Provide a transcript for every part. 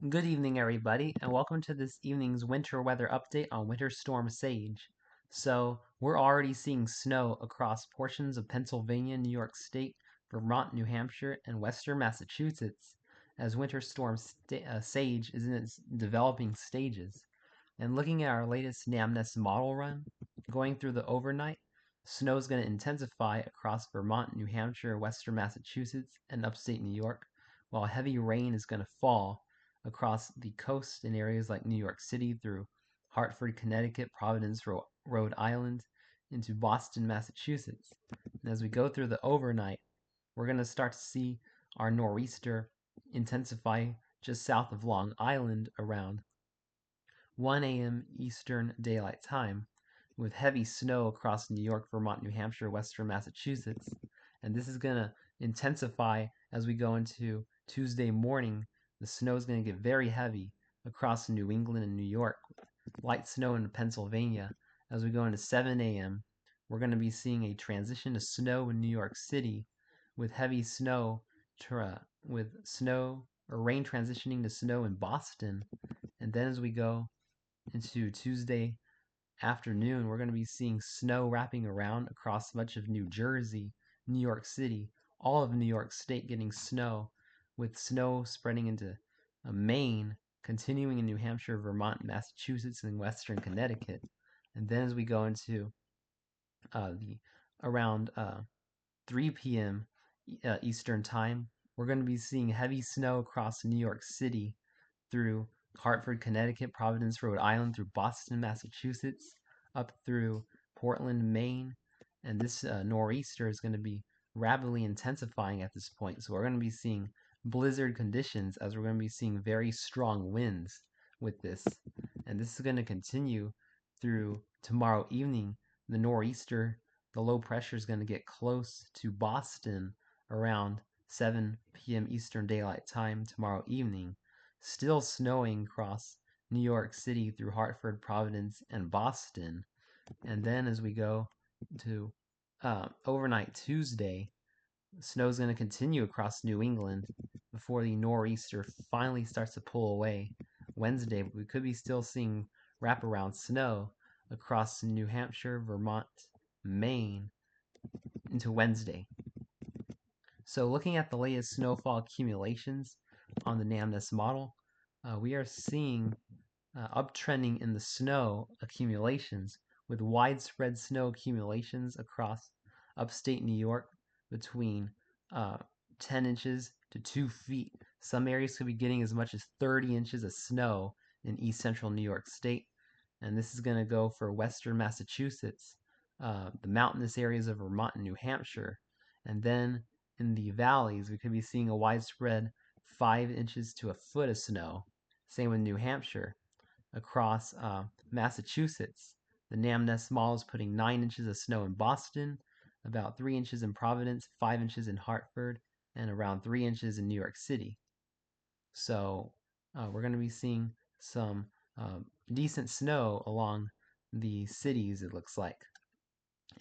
Good evening, everybody, and welcome to this evening's winter weather update on Winter Storm Sage. So, we're already seeing snow across portions of Pennsylvania, New York State, Vermont, New Hampshire, and western Massachusetts, as Winter Storm Sage is in its developing stages. And looking at our latest NamNest model run, going through the overnight, snow is going to intensify across Vermont, New Hampshire, western Massachusetts, and upstate New York, while heavy rain is going to fall across the coast in areas like New York City through Hartford, Connecticut, Providence, Rhode Island, into Boston, Massachusetts. And as we go through the overnight, we're going to start to see our nor'easter intensify just south of Long Island around 1 a.m. Eastern Daylight Time, with heavy snow across New York, Vermont, New Hampshire, western Massachusetts. And this is going to intensify as we go into Tuesday morning. The snow is going to get very heavy across New England and New York, light snow in Pennsylvania. As we go into 7 a.m., we're going to be seeing a transition to snow in New York City, with heavy snow, with snow or rain transitioning to snow in Boston. And then as we go into Tuesday afternoon, we're going to be seeing snow wrapping around across much of New Jersey, New York City, all of New York State getting snow, with snow spreading into Maine, continuing in New Hampshire, Vermont, Massachusetts, and western Connecticut. And then as we go into the around 3 p.m. Eastern Time, we're going to be seeing heavy snow across New York City through Hartford, Connecticut, Providence, Rhode Island, through Boston, Massachusetts, up through Portland, Maine. And this nor'easter is going to be rapidly intensifying at this point. So we're going to be seeing blizzard conditions as we're going to be seeing very strong winds with this. And this is going to continue through tomorrow evening. The nor'easter, the low pressure is going to get close to Boston around 7 p.m. Eastern Daylight Time tomorrow evening. Still snowing across New York City through Hartford, Providence, and Boston. And then as we go to overnight Tuesday, snow is going to continue across New England before the nor'easter finally starts to pull away Wednesday. But we could be still seeing wraparound snow across New Hampshire, Vermont, Maine into Wednesday. So looking at the latest snowfall accumulations on the NamNest model, we are seeing uptrending in the snow accumulations, with widespread snow accumulations across upstate New York between 10 inches to 2 feet. Some areas could be getting as much as 30 inches of snow in east central New York State. And this is going to go for western Massachusetts, the mountainous areas of Vermont and New Hampshire. And then in the valleys, we could be seeing a widespread 5 inches to a foot of snow. Same with New Hampshire. Across Massachusetts, the NamNest model is putting 9 inches of snow in Boston, about 3 inches in Providence, 5 inches in Hartford, and around 3 inches in New York City. So we're going to be seeing some decent snow along the cities, it looks like.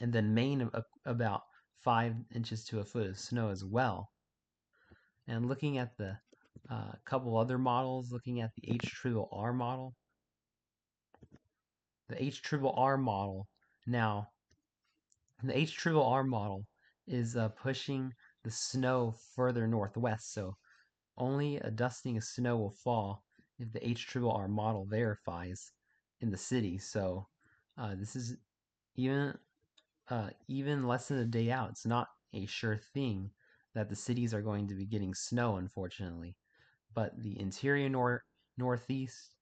And then Maine, about 5 inches to a foot of snow as well. And looking at the couple other models, looking at the HRRR model. The HRRR model now, the HRRR model is pushing the snow further northwest, so only a dusting of snow will fall if the HRRR model verifies in the city. So this is even even less than a day out. It's not a sure thing that the cities are going to be getting snow, unfortunately. But the interior northeast,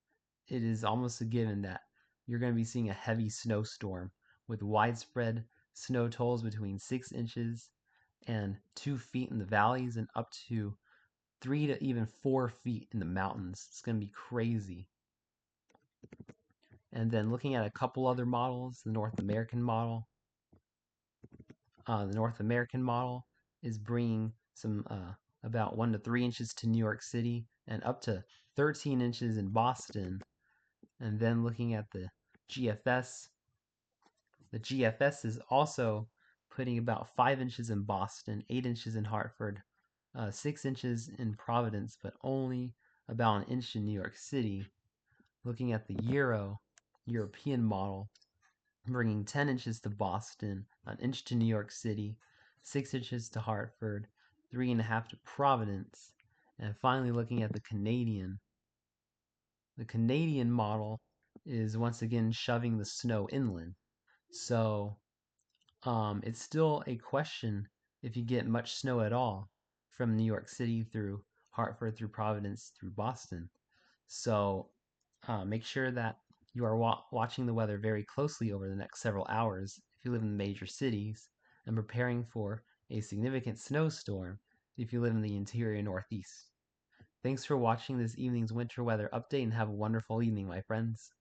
it is almost a given that you're going to be seeing a heavy snowstorm with widespread snow totals between 6 inches and 2 feet in the valleys and up to 3 to even 4 feet in the mountains. It's going to be crazy. And then looking at a couple other models, the North American model. The North American model is bringing some about 1 to 3 inches to New York City and up to 13 inches in Boston. And then looking at the GFS is also putting about 5 inches in Boston, 8 inches in Hartford, 6 inches in Providence, but only about an inch in New York City. Looking at the European model, bringing 10 inches to Boston, an inch to New York City, 6 inches to Hartford, 3.5 to Providence, and finally looking at the Canadian. The Canadian model is once again shoving the snow inland. So it's still a question if you get much snow at all from New York City through Hartford, through Providence, through Boston. So make sure that you are watching the weather very closely over the next several hours if you live in major cities, and preparing for a significant snowstorm if you live in the interior Northeast. Thanks for watching this evening's winter weather update, and have a wonderful evening, my friends.